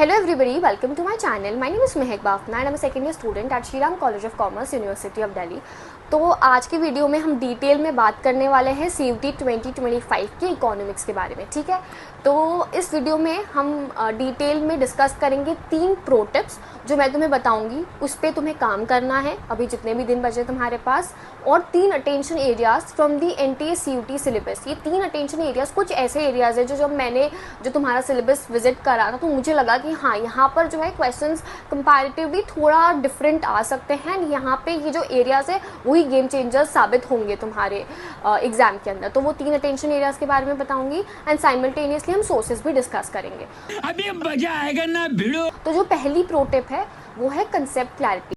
Hello everybody, welcome to my channel. My name is Mehek Bafna and I'm a second year student at Shriram College of Commerce, University of Delhi. तो आज की video में हम detail में बात करने वाले हैं CUET 2025 के इकोनॉमिक्स के बारे में, ठीक है। तो इस वीडियो में हम डिटेल में डिस्कस करेंगे 3 प्रो टिप्स जो मैं तुम्हें बताऊंगी, उस पर तुम्हें काम करना है अभी जितने भी दिन बचे तुम्हारे पास, और 3 attention areas from the NTA CUET syllabus. ये 3 अटेंशन एरियाज कुछ ऐसे एरियाज है जो जब मैंने तुम्हारा सिलेबस विजिट करा था तो मुझे लगा कि हाँ, यहाँ पर जो है क्वेश्चंस कंपैरेटिवली थोड़ा डिफरेंट आ सकते हैं। यहाँ पे ये जो एरियाज है वही गेम चेंजर्स साबित होंगे तुम्हारे एग्जाम के अंदर। तो वो 3 अटेंशन एरियाज के बारे में बताऊंगी एंड साइमल्टेनियसली हम सोर्सेज भी डिस्कस करेंगे। अभी मजा आएगा ना भिड़ो। तो जो पहली प्रो टिप है वो है concept clarity.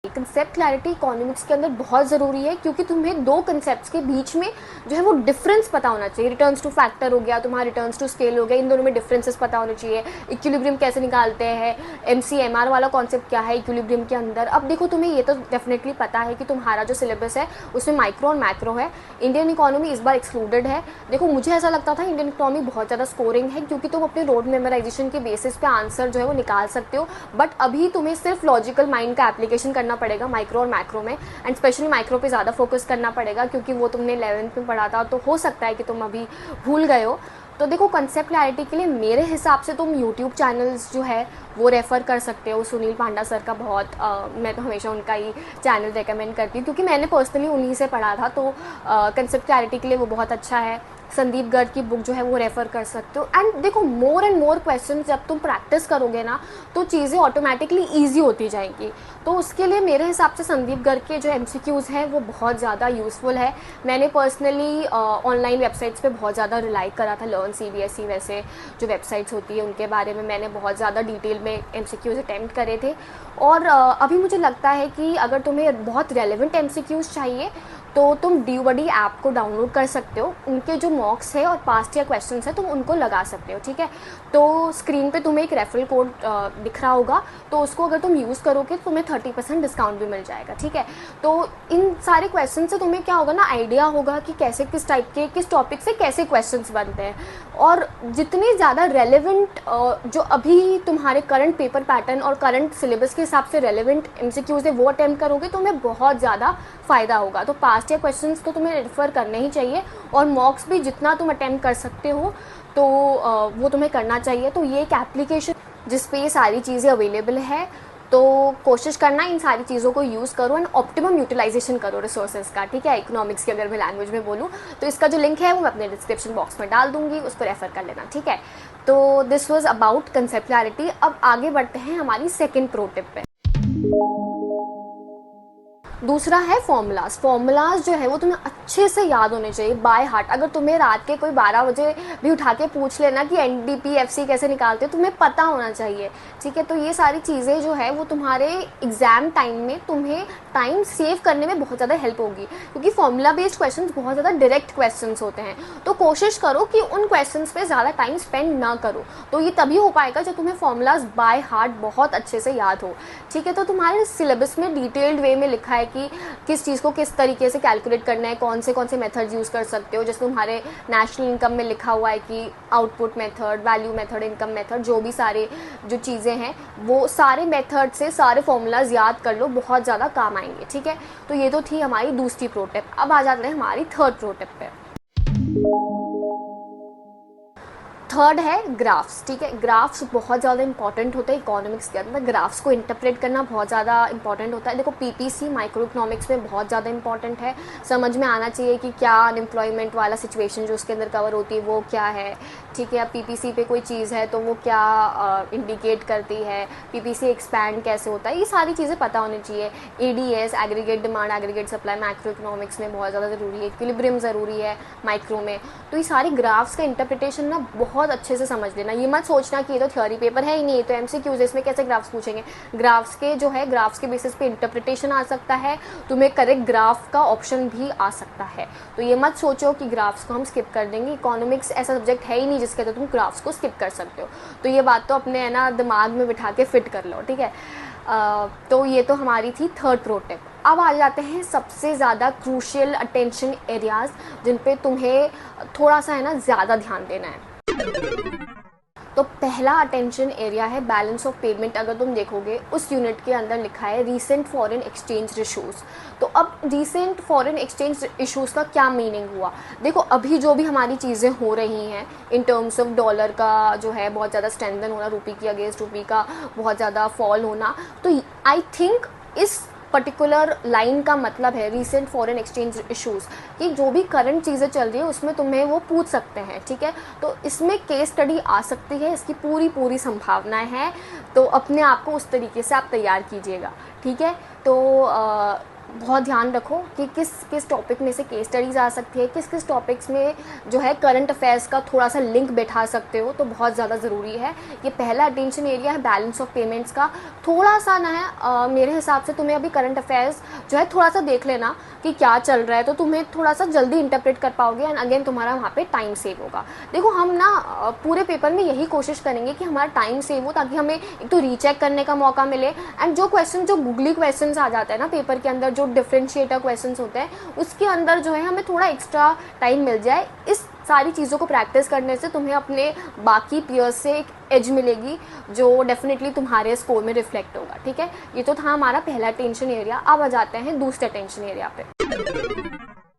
Concept clarity economics के अंदर बहुत ज़रूरी है क्योंकि तुम्हें 2 कंसेप्ट्स के बीच में जो है वो डिफरेंस पता होना चाहिए। रिटर्न्स टू फैक्टर हो गया, तुम्हारा रिटर्न्स टू स्केल हो गया, इन दोनों में डिफरेंसेस पता होने चाहिए। इक्विलिब्रियम कैसे निकालते हैं, MCMR वाला कॉन्सेप्ट क्या है इक्विलिब्रियम के अंदर। अब देखो, तुम्हें ये तो डेफिनेटली पता है कि तुम्हारा जो सिलेबस है उसमें माइक्रो और मैक्रो है। इंडियन इकोनॉमी इस बार एक्सक्लूडेड है। देखो, मुझे ऐसा लगता था इंडियन इकोनॉमी बहुत ज़्यादा स्कोरिंग है क्योंकि तुम अपने रोड मेमोराइजेशन के बेसिस पे आंसर जो है वो निकाल सकते हो, बट अभी तुम्हें सिर्फ लॉजिकल माइंड का एप्लीकेशन करना पड़ेगा माइक्रो और मैक्रो में, एंड स्पेशली माइक्रो पे ज़्यादा फोकस करना पड़ेगा क्योंकि वो तुमने 11th में पढ़ा था, तो हो सकता है कि तुम अभी भूल गए हो। तो देखो, कंसेप्ट क्लैरिटी के लिए मेरे हिसाब से तुम यूट्यूब चैनल्स जो है वो रेफ़र कर सकते हो। सुनील पांडा सर का बहुत मैं तो हमेशा उनका ही चैनल रेकमेंड करती हूँ क्योंकि मैंने पर्सनली उन्हीं से पढ़ा था। तो कंसेप्ट क्लैरिटी के लिए वो बहुत अच्छा है। संदीप गर्ग की बुक जो है वो रेफ़र कर सकते हो। एंड देखो, मोर एंड मोर क्वेश्चन जब तुम प्रैक्टिस करोगे ना तो चीज़ें ऑटोमेटिकली ईजी होती जाएंगी। तो उसके लिए मेरे हिसाब से संदीप गर्ग के जो MCQs हैं वो बहुत ज़्यादा यूज़फुल है। मैंने पर्सनली ऑनलाइन वेबसाइट्स पे बहुत ज़्यादा रिलाई करा था। लर्न CBSE वैसे जो वेबसाइट्स होती है उनके बारे में मैंने बहुत ज़्यादा डिटेल में MCQs अटैम्प्ट करे थे। और अभी मुझे लगता है कि अगर तुम्हें बहुत रेलेवेंट MCQs चाहिए तो तुम DuBuddy ऐप को डाउनलोड कर सकते हो। उनके जो मॉक्स है और पास्ट ईयर क्वेश्चंस है तुम उनको लगा सकते हो, ठीक है। तो स्क्रीन पे तुम्हें एक रेफरल कोड दिख रहा होगा, तो उसको अगर तुम यूज़ करोगे तो तुम्हें 30% डिस्काउंट भी मिल जाएगा, ठीक है। तो इन सारे क्वेश्चन से तुम्हें क्या होगा ना, आइडिया होगा कि कैसे किस टाइप के किस टॉपिक से कैसे क्वेश्चंस बनते हैं। और जितने ज़्यादा रेलेवेंट जो अभी तुम्हारे करंट पेपर पैटर्न और करंट सिलेबस के हिसाब से रेलेवेंट MCQs है वो अटैम्प्ट करोगे तो तुम्हें बहुत ज़्यादा फ़ायदा होगा। तो पास्ट ईयर क्वेश्चंस तो तुम्हें रेफर करने ही चाहिए और मॉक्स भी जितना तुम अटैम्प्ट कर सकते हो तो वो तुम्हें करना चाहिए। तो ये एक एप्लीकेशन जिस पे ये सारी चीज़ें अवेलेबल है, तो कोशिश करना इन सारी चीज़ों को यूज़ करो एंड ऑप्टिमम यूटिलाइजेशन करो रिसोर्सेज का, ठीक है। इकोनॉमिक्स की अगर मैं लैंग्वेज में बोलूँ तो इसका जो लिंक है वो मैं अपने डिस्क्रिप्शन बॉक्स में डाल दूंगी, उसको रेफर कर लेना, ठीक है। तो this was about concept clarity. अब आगे बढ़ते हैं हमारी सेकेंड प्रो टिप पे। दूसरा है फॉर्मूलाज। फॉर्मूलाज जो है वो तुम्हें अच्छे से याद होने चाहिए बाय हार्ट। अगर तुम्हें रात के कोई 12 बजे भी उठा के पूछ लेना कि NDP-FC कैसे निकालते हो, तुम्हें पता होना चाहिए, ठीक है। तो ये सारी चीज़ें जो है वो तुम्हारे एग्जाम टाइम में तुम्हें टाइम सेव करने में बहुत ज़्यादा हेल्प होगी क्योंकि फॉर्मूला बेस्ड क्वेश्चन बहुत ज़्यादा डायरेक्ट क्वेश्चन होते हैं। तो कोशिश करो कि उन क्वेश्चन पे ज़्यादा टाइम स्पेंड ना करो। तो ये तभी हो पाएगा जब तुम्हें फॉर्मूलाज बाय हार्ट बहुत अच्छे से याद हो, ठीक है। तो तुम्हारे सिलेबस में डिटेल्ड वे में लिखा है कि किस चीज़ को किस तरीके से कैलकुलेट करना है, कौन से मेथड्स यूज़ कर सकते हो। जैसे तुम्हारे नेशनल इनकम में लिखा हुआ है कि output method, value method, income method, जो भी सारे जो चीज़ें हैं वो सारे मेथड से सारे फॉर्मूलाज याद कर लो, बहुत ज़्यादा काम आएंगे, ठीक है। तो ये तो थी हमारी दूसरी प्रो टिप। अब आ जाते हैं हमारी थर्ड प्रो टिप पे। थर्ड है ग्राफ्स, ठीक है। ग्राफ्स बहुत ज़्यादा इंपॉर्टेंट होते हैं इकोनॉमिक्स के अंदर। ग्राफ्स को इंटरप्रेट करना बहुत ज़्यादा इंपॉर्टेंट होता है। देखो, PPC माइक्रो इकोनॉमिक्स में बहुत ज़्यादा इंपॉर्टेंट है। समझ में आना चाहिए कि क्या अनएम्प्लॉयमेंट वाला सिचुएशन जो उसके अंदर कवर होती है वो क्या है, ठीक है। अब PPC पे कोई चीज़ है तो वो क्या इंडिकेट करती है, PPC एक्सपैंड कैसे होता है, ये सारी चीज़ें पता होनी चाहिए। ADS, aggregate demand, aggregate supply, macro economics में बहुत ज़्यादा ज़रूरी है। इक्विलिब्रियम ज़रूरी है माइक्रो में। तो ये सारी ग्राफ्स का इंटरप्रिटेशन ना बहुत अच्छे से समझ लेना। ये मत सोचना कि ये तो थ्योरी पेपर है ही नहीं, ये तो MCQs है, इसमें कैसे ग्राफ्स पूछेंगे। ग्राफ्स के जो है ग्राफ्स के बेसिस पे इंटरप्रिटेशन आ सकता है, तुम्हें करेक्ट ग्राफ का ऑप्शन भी आ सकता है। तो ये मत सोचो कि ग्राफ्स को हम स्किप कर देंगे। इकोनॉमिक्स ऐसा सब्जेक्ट है ही नहीं जिसके तुम ग्राफ्स को स्किप कर सकते हो। तो ये बात तो अपने है ना दिमाग में बिठा के फिट कर लो, ठीक है। तो ये तो हमारी थी थर्ड प्रो टिप। अब आ जाते हैं सबसे ज़्यादा क्रूशियल अटेंशन एरियाज़ जिन पे तुम्हें थोड़ा सा है ना ज़्यादा ध्यान देना है। तो पहला अटेंशन एरिया है बैलेंस ऑफ पेमेंट। अगर तुम देखोगे उस यूनिट के अंदर लिखा है रीसेंट फॉरेन एक्सचेंज इशूज़। तो अब रीसेंट फॉरेन एक्सचेंज इशूज़ का क्या मीनिंग हुआ? देखो अभी जो भी हमारी चीज़ें हो रही हैं इन टर्म्स ऑफ डॉलर का जो है बहुत ज़्यादा स्ट्रेंथन होना, रुपी की अगेंस्ट रुपी का बहुत ज़्यादा फॉल होना, तो आई थिंक इस पर्टिकुलर लाइन का मतलब है रीसेंट फॉरेन एक्सचेंज इश्यूज़ कि जो भी करंट चीज़ें चल रही है उसमें तुम्हें वो पूछ सकते हैं, ठीक है। तो इसमें केस स्टडी आ सकती है, इसकी पूरी संभावनाएं हैं। तो अपने आप को उस तरीके से आप तैयार कीजिएगा, ठीक है। तो बहुत ध्यान रखो कि किस किस टॉपिक में से केस स्टडीज़ आ सकती है, किस किस टॉपिक्स में जो है करंट अफेयर्स का थोड़ा सा लिंक बैठा सकते हो, तो बहुत ज़्यादा ज़रूरी है। ये पहला अटेंशन एरिया है बैलेंस ऑफ पेमेंट्स का। थोड़ा सा ना है मेरे हिसाब से तुम्हें अभी करंट अफेयर्स जो है थोड़ा सा देख लेना कि क्या चल रहा है, तो तुम्हें थोड़ा सा जल्दी इंटरप्रेट कर पाओगे एंड अगेन तुम्हारा वहाँ पे टाइम सेव होगा। देखो हम ना पूरे पेपर में यही कोशिश करेंगे कि हमारा टाइम सेव हो, ताकि हमें एक तो रीचेक करने का मौका मिले एंड जो क्वेश्चन जो गूगली क्वेश्चन आ जाते हैं ना पेपर के अंदर, जो डिफरेंशिएटर क्वेश्चंस होते हैं उसके अंदर जो है हमें थोड़ा एक्स्ट्रा टाइम मिल जाए। इस सारी चीज़ों को प्रैक्टिस करने से तुम्हें अपने बाकी पीयर्स से एक एज मिलेगी जो डेफिनेटली तुम्हारे स्कोर में रिफ्लेक्ट होगा, ठीक है। ये तो था हमारा पहला टेंशन एरिया। अब आ जाते हैं दूसरे टेंशन एरिया पे।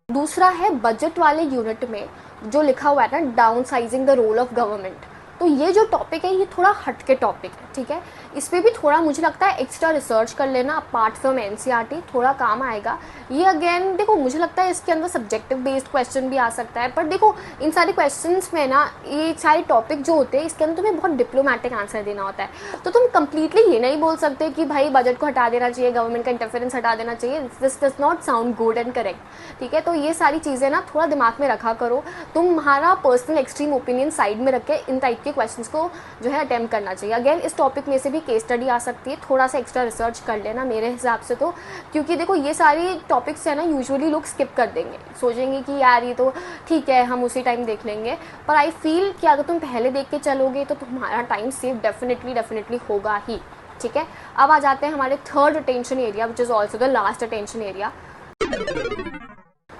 दूसरा है बजट वाले यूनिट में जो लिखा हुआ है ना downsizing the role of government. तो ये जो टॉपिक है ये थोड़ा हटके टॉपिक है, ठीक है। इस पर भी थोड़ा मुझे लगता है एक्स्ट्रा रिसर्च कर लेना अपार्ट फ्रॉम एनसीईआरटी थोड़ा काम आएगा। ये अगेन देखो मुझे लगता है इसके अंदर सब्जेक्टिव बेस्ड क्वेश्चन भी आ सकता है, पर देखो इन सारे क्वेश्चंस में ना ये सारे टॉपिक जो होते हैं इसके अंदर तुम्हें बहुत डिप्लोमेटिक आंसर देना होता है। तो तुम कंप्लीटली ये नहीं बोल सकते कि भाई बजट को हटा देना चाहिए, गवर्नमेंट का इंटरफेरेंस हटा देना चाहिए। This does not sound good and correct, ठीक है। तो ये सारी चीज़ें ना थोड़ा दिमाग में रखा करो। तुम्हारा पर्सनल एक्सट्रीम ओपिनियन साइड में रख के इन टाइप के क्वेश्चंस को जो है अटेम्प्ट करना चाहिए। अगेन इस टॉपिक में से भी केस स्टडी आ सकती है, थोड़ा सा एक्स्ट्रा रिसर्च कर लेना मेरे हिसाब से तो, क्योंकि देखो ये सारी टॉपिक्स है ना यूजुअली लोग स्किप कर देंगे, सोचेंगे कि यार ये तो ठीक है हम उसी टाइम देख लेंगे। पर आई फील कि अगर तुम पहले देख के चलोगे तो तुम्हारा टाइम सेव डेफिनेटली होगा ही, ठीक है। अब आ जाते हैं हमारे third attention area which is also the last attention area,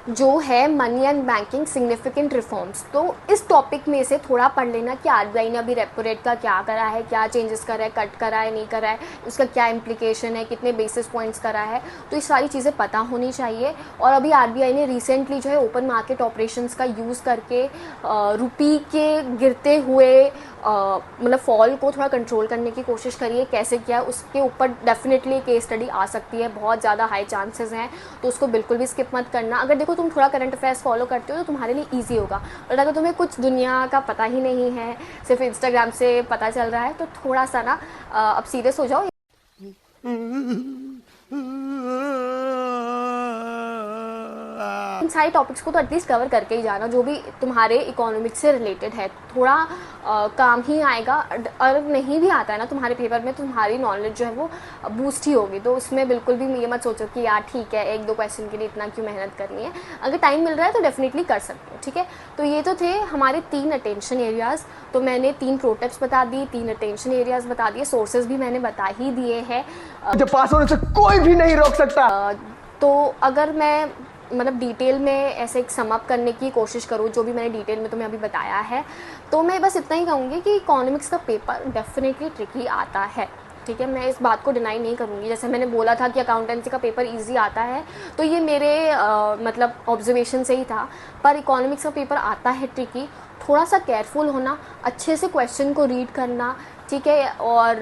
जो है money and banking significant reforms. तो इस टॉपिक में से थोड़ा पढ़ लेना कि आरबीआई ने अभी रेपो रेट का क्या करा है, क्या चेंजेस करा है, कट करा है नहीं करा है, उसका क्या इम्प्लीकेशन है, कितने बेसिस पॉइंट्स करा है, तो ये सारी चीज़ें पता होनी चाहिए। और अभी आरबीआई ने रिसेंटली जो है ओपन मार्केट ऑपरेशंस का यूज़ करके रुपी के गिरते हुए मतलब फॉल को थोड़ा कंट्रोल करने की कोशिश करी है। कैसे किया उसके ऊपर डेफिनेटली केस स्टडी आ सकती है, बहुत ज़्यादा हाई चांसेस हैं, तो उसको बिल्कुल भी स्किप मत करना। अगर देखो तुम थोड़ा करंट अफेयर्स फॉलो करते हो तो तुम्हारे लिए ईजी होगा, और अगर तुम्हें कुछ दुनिया का पता ही नहीं है, सिर्फ इंस्टाग्राम से पता चल रहा है, तो थोड़ा सा ना अब सीरियस हो जाओ। इन सारे टॉपिक्स को तो एटलीस्ट कवर करके ही जाना जो भी तुम्हारे इकोनॉमिक्स से रिलेटेड है, थोड़ा काम ही आएगा। और नहीं भी आता है ना तुम्हारे पेपर में, तुम्हारी नॉलेज जो है वो बूस्ट ही होगी। तो उसमें बिल्कुल भी ये मत सोचो कि यार ठीक है एक दो क्वेश्चन के लिए इतना क्यों मेहनत करनी है, अगर टाइम मिल रहा है तो डेफिनेटली कर सकते हो, ठीक है। तो ये तो थे हमारे 3 अटेंशन एरियाज़। तो मैंने 3 प्रो टिप्स बता दी, 3 अटेंशन एरियाज़ बता दिए, सोर्सेज भी मैंने बता ही दिए हैं, मुझे पास होने से कोई भी नहीं रोक सकता। तो अगर मैं मतलब डिटेल में ऐसे एक समअप करने की कोशिश करूँ जो भी मैंने डिटेल में तुम्हें अभी बताया है, तो मैं बस इतना ही कहूँगी कि इकोनॉमिक्स का पेपर डेफिनेटली ट्रिकी आता है, ठीक है। मैं इस बात को डिनाई नहीं करूँगी। जैसे मैंने बोला था कि अकाउंटेंसी का पेपर इजी आता है, तो ये मेरे मतलब ऑब्जर्वेशन से ही था, पर इकोनॉमिक्स का पेपर आता है ट्रिकी। थोड़ा सा केयरफुल होना, अच्छे से क्वेश्चन को रीड करना, ठीक है, और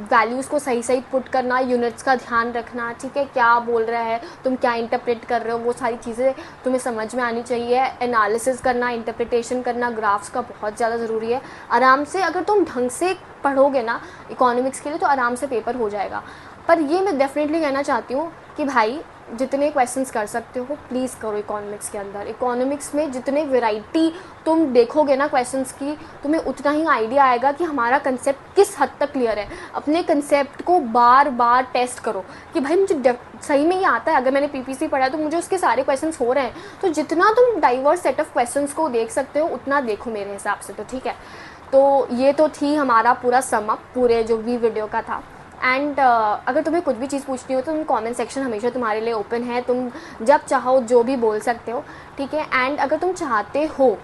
वैल्यूज़ को सही सही पुट करना, यूनिट्स का ध्यान रखना, ठीक है, क्या बोल रहा है, तुम क्या इंटरप्रेट कर रहे हो, वो सारी चीज़ें तुम्हें समझ में आनी चाहिए। एनालिसिस करना, इंटरप्रिटेशन करना ग्राफ्स का बहुत ज़्यादा ज़रूरी है। आराम से अगर तुम ढंग से पढ़ोगे ना इकोनॉमिक्स के लिए तो आराम से पेपर हो जाएगा। पर ये मैं डेफिनेटली कहना चाहती हूँ कि भाई जितने क्वेश्चंस कर सकते हो प्लीज़ करो इकोनॉमिक्स के अंदर। इकोनॉमिक्स में जितने वैरायटी तुम देखोगे ना क्वेश्चंस की, तुम्हें उतना ही आइडिया आएगा कि हमारा कंसेप्ट किस हद तक क्लियर है। अपने कंसेप्ट को बार बार टेस्ट करो कि भाई मुझे सही में ये आता है। अगर मैंने पीपीसी पढ़ा है तो मुझे उसके सारे क्वेश्चंस हो रहे हैं, तो जितना तुम डाइवर्स सेट ऑफ क्वेश्चंस को देख सकते हो उतना देखो मेरे हिसाब से, तो ठीक है। तो ये तो थी हमारा पूरा समअप पूरे जो भी वीडियो का था। एंड अगर तुम्हें कुछ भी चीज़ पूछनी हो तो तुम कमेंट सेक्शन हमेशा तुम्हारे लिए ओपन है, तुम जब चाहो जो भी बोल सकते हो, ठीक है। एंड अगर तुम चाहते हो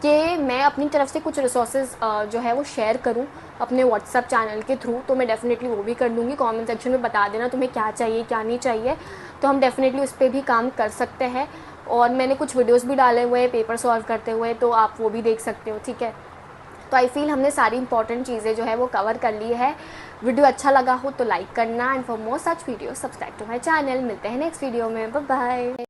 कि मैं अपनी तरफ से कुछ रिसोर्सेज जो है वो शेयर करूं अपने व्हाट्सएप चैनल के थ्रू, तो मैं डेफिनेटली वो भी कर लूँगी। कमेंट सेक्शन में बता देना तुम्हें क्या चाहिए क्या नहीं चाहिए, तो हम डेफिनेटली उस पर भी काम कर सकते हैं। और मैंने कुछ वीडियोस भी डाले हुए हैं पेपर सॉल्व करते हुए, तो आप वो भी देख सकते हो, ठीक है। तो आई फील हमने सारी इंपॉर्टेंट चीज़ें जो है वो कवर कर ली है। वीडियो अच्छा लगा हो तो लाइक करना, and for more such video subscribe to my channel. मिलते हैं नेक्स्ट वीडियो में, बाय बाय।